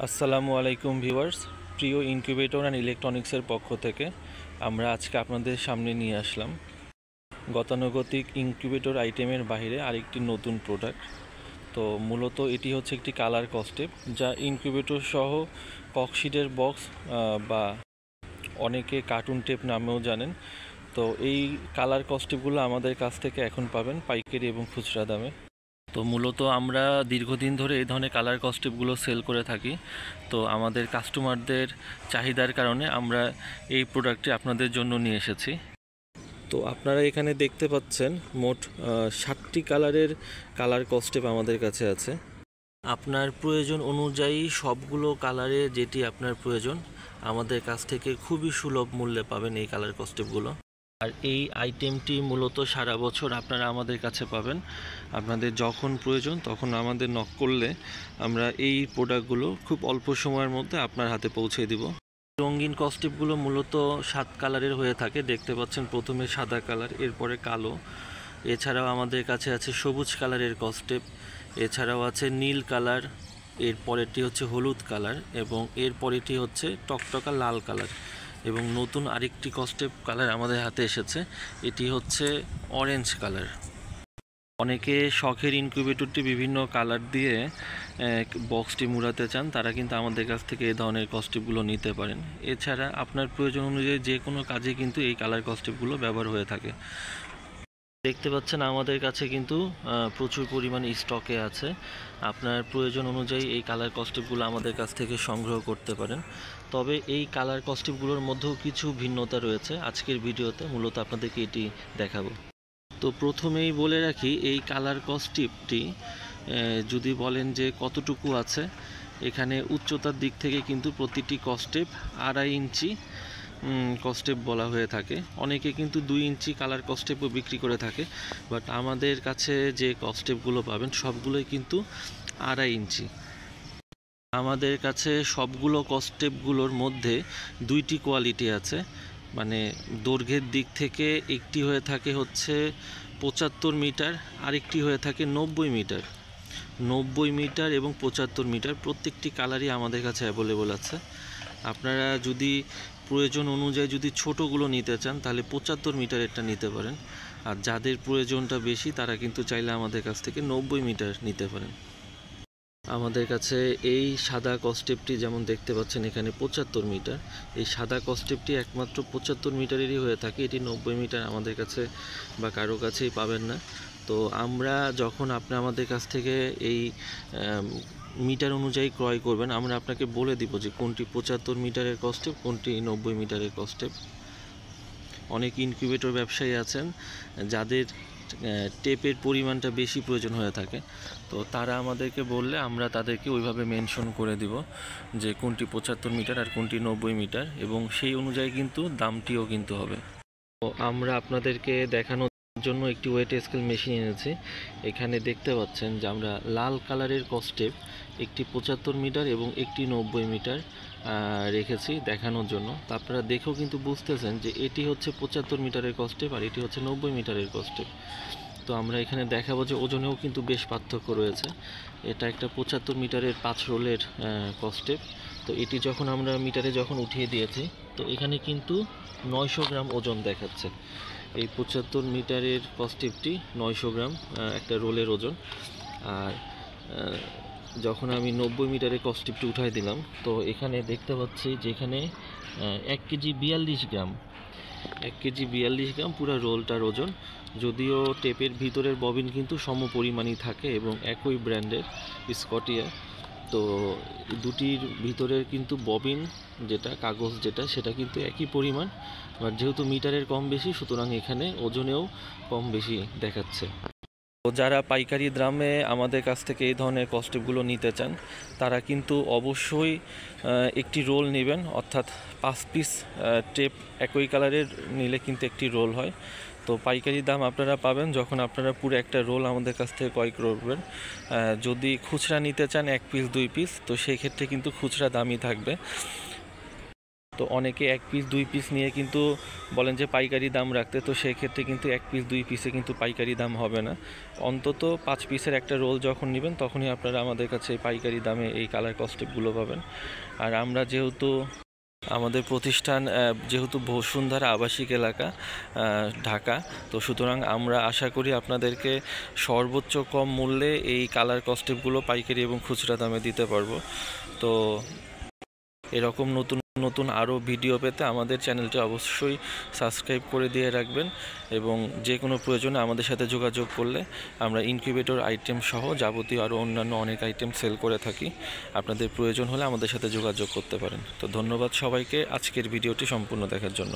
আসসালামু আলাইকুম ভিউয়ার্স, প্রিয় ইনকিউবেটর অ্যান্ড ইলেকট্রনিক্সের পক্ষ থেকে আমরা আজকে আপনাদের সামনে নিয়ে আসলাম গতানুগতিক ইনকিউবেটর আইটেমের বাইরে আরেকটি নতুন প্রোডাক্ট। তো মূলত এটি হচ্ছে একটি কালার কস্টেপ, যা ইনকিউবেটর সহ ককশিটের বক্স বা অনেকে কার্টুন টেপ নামেও জানেন। তো এই কালার কস্টেপগুলো আমাদের কাছ থেকে এখন পাবেন পাইকারি এবং খুচরা দামে। তো মূলত আমরা দীর্ঘদিন ধরে এই ধরনের কালার কস্টেপগুলো সেল করে থাকি। তো আমাদের কাস্টমারদের চাহিদার কারণে আমরা এই প্রোডাক্টটি আপনাদের জন্য নিয়ে এসেছি। তো আপনারা এখানে দেখতে পাচ্ছেন মোট 60টি কালারের কালার কস্টেপ আমাদের কাছে আছে। আপনার প্রয়োজন অনুযায়ী সবগুলো কালারে যেটি আপনার প্রয়োজন আমাদের কাছ থেকে খুবই সুলভ মূল্যে পাবেন এই কালার কস্টেপগুলো। আর এই আইটেমটি মূলত সারা বছর আপনারা আমাদের কাছে পাবেন। আপনাদের যখন প্রয়োজন তখন আমাদের নক করলে আমরা এই প্রোডাক্টগুলো খুব অল্প সময়ের মধ্যে আপনার হাতে পৌঁছে দিব। রঙিন কস্টেপগুলো মূলত 7 কালারের হয়ে থাকে। দেখতে পাচ্ছেন প্রথমে সাদা কালার, এরপরে কালো, এছাড়াও আমাদের কাছে আছে সবুজ কালারের কস্টেপ, এছাড়াও আছে নীল কালার, এরপরেরটি হচ্ছে হলুদ কালার এবং এরপরেরটি হচ্ছে টকটকা লাল কালার। এবং নতুন আরেকটি কস্টেপ কালার আমাদের হাতে এসেছে, এটি হচ্ছে অরেঞ্জ কালার। অনেকে শখের ইনকিউবেটরটি বিভিন্ন কালার দিয়ে বক্সটি মুড়াতে চান, তারা কিন্তু আমাদের কাছ থেকে এই ধরনের কস্টেপগুলো নিতে পারেন। এছাড়া আপনার প্রয়োজন অনুযায়ী যে কোনো কাজে কিন্তু এই কালার কস্টেপগুলো ব্যবহার হয়ে থাকে। দেখতে পাচ্ছেন আমাদের কাছে কিন্তু প্রচুর পরিমাণে স্টকে আছে। আপনার প্রয়োজন অনুযায়ী এই কালার কস্টেপগুলো আমাদের কাছ থেকে সংগ্রহ করতে পারেন। তবে এই কালার কস্টেপগুলোর মধ্যেও কিছু ভিন্নতা রয়েছে। আজকের ভিডিওতে মূলত আপনাদেরকে এটি দেখাবো। তো প্রথমেই বলে রাখি, এই কালার কস্টেপটি যদি বলেন যে কতটুকু আছে, এখানে উচ্চতার দিক থেকে কিন্তু প্রতিটি কস্টেপ 2.5 ইঞ্চি কস্টেপ বলা হয়ে থাকে। অনেকে কিন্তু 2 ইঞ্চি কালার কস্টেপও বিক্রি করে থাকে, বাট আমাদের কাছে যে কস্টেপগুলো পাবেন সবগুলোই কিন্তু 2.5 ইঞ্চি। আমাদের কাছে সবগুলো কস্টেপগুলোর মধ্যে 2টি কোয়ালিটি আছে। মানে দৈর্ঘ্যের দিক থেকে একটি হয়ে থাকে হচ্ছে 75 মিটার, আরেকটি হয়ে থাকে 90 মিটার। 90 মিটার এবং 75 মিটার প্রত্যেকটি কালারই আমাদের কাছে অ্যাভেলেবল আছে। আপনারা যদি প্রয়োজন অনুযায়ী যদি ছোটোগুলো নিতে চান তাহলে 75 মিটারেরটা নিতে পারেন, আর যাদের প্রয়োজনটা বেশি তারা কিন্তু চাইলে আমাদের কাছ থেকে 90 মিটার নিতে পারেন। আমাদের কাছে এই সাদা কস্টেপটি যেমন দেখতে পাচ্ছেন এখানে 75 মিটার, এই সাদা কস্টেপটি একমাত্র 75 মিটারেরই হয়ে থাকে। এটি 90 মিটার আমাদের কাছে বা কারো কাছেই পাবেন না। তো আমরা যখন আপনি আমাদের কাছ থেকে এই মিটার অনুযায়ী ক্রয় করবেন, আমরা আপনাকে বলে দিব যে কোনটি 75 মিটারের কস্টেপ, কোনটি 90 মিটারের কস্টেপ। অনেক ইনকিউবেটর ব্যবসায়ী আছেন যাদের টেপের পরিমাণটা বেশি প্রয়োজন হয়ে থাকে, তো তারা আমাদেরকে বললে আমরা তাদেরকে ওইভাবে মেনশন করে দিব যে কোনটি 75 মিটার আর কোনটি 90 মিটার, এবং সেই অনুযায়ী কিন্তু দামটিও কিন্তু হবে। তো আমরা আপনাদেরকে দেখানোর জন্য একটি ওয়েট স্কেল মেশিন এনেছি। এখানে দেখতে পাচ্ছেন যে আমরা লাল কালারের কস্টেপ একটি 75 মিটার এবং একটি 90 মিটার রেখেছি দেখানোর জন্য। তো আপনারা দেখেও কিন্তু বুঝতেছেন যে এটি হচ্ছে 75 মিটারের কস্টেপ আর এটি হচ্ছে 90 মিটারের কস্টেপ। তো আমরা এখানে দেখাবো যে ওজনেও কিন্তু বেশ পার্থক্য রয়েছে। এটা একটা 75 মিটারের 5 রোলের কস্টেপ। তো এটি যখন আমরা মিটারে যখন উঠিয়ে দিয়েছি, তো এখানে কিন্তু 900 গ্রাম ওজন দেখাচ্ছে। এই 75 মিটারের কস্টেপটি 900 গ্রাম একটা রোলের ওজন। আর যখন আমি 90 মিটারের কস্টেপটি উঠাই দিলাম, তো এখানে দেখতে পাচ্ছি যে এখানে 1 কেজি 42 গ্রাম, 1 কেজি 42 গ্রাম পুরো রোলটার ওজন। যদিও টেপের ভিতরের ববিন কিন্তু সমপরিমাণই থাকে এবং একই ব্র্যান্ডের স্কটিয়া। তো দুটির ভিতরের কিন্তু ববিন যেটা কাগজ যেটা সেটা কিন্তু একই পরিমাণ, বাট যেহেতু মিটারের কম বেশি সুতরাং এখানে ওজনেও কম বেশি দেখাচ্ছে। তো যারা পাইকারি দামে আমাদের কাছ থেকে এই ধরনের কস্টেপগুলো নিতে চান তারা কিন্তু অবশ্যই একটি রোল নেবেন, অর্থাৎ 5 পিস টেপ একই কালারের নিলে কিন্তু একটি রোল হয়। তো পাইকারি দাম আপনারা পাবেন যখন আপনারা পুরো একটা রোল আমাদের কাছ থেকে ক্রয় করবেন। যদি খুচরা নিতে চান 1 পিস 2 পিস, তো সেই ক্ষেত্রে কিন্তু খুচরা দামই থাকবে। তো অনেকে 1 পিস 2 পিস নিয়ে কিন্তু বলেন যে পাইকারি দাম রাখতে, তো সেক্ষেত্রে কিন্তু 1 পিস 2 পিসে কিন্তু পাইকারি দাম হবে না। অন্তত 5 পিসের একটা রোল যখন নেবেন তখনই আপনারা আমাদের কাছে পাইকারি দামে এই কালার কস্টেপগুলো পাবেন। আর আমরা যেহেতু আমাদের প্রতিষ্ঠান যেহেতু বসুন্ধরা আবাসিক এলাকা ঢাকা, তো সুতরাং আমরা আশা করি আপনাদেরকে সর্বোচ্চ কম মূল্যে এই কালার কস্টেপগুলো পাইকারি এবং খুচরা দামে দিতে পারবো। তো এরকম নতুন নতুন আরও ভিডিও পেতে আমাদের চ্যানেলটি অবশ্যই সাবস্ক্রাইব করে দিয়ে রাখবেন, এবং যে কোনো প্রয়োজনে আমাদের সাথে যোগাযোগ করলে আমরা ইনকিউবেটর আইটেম সহ যাবতীয় আরও অন্যান্য অনেক আইটেম সেল করে থাকি। আপনাদের প্রয়োজন হলে আমাদের সাথে যোগাযোগ করতে পারেন। তো ধন্যবাদ সবাইকে আজকের ভিডিওটি সম্পূর্ণ দেখার জন্য।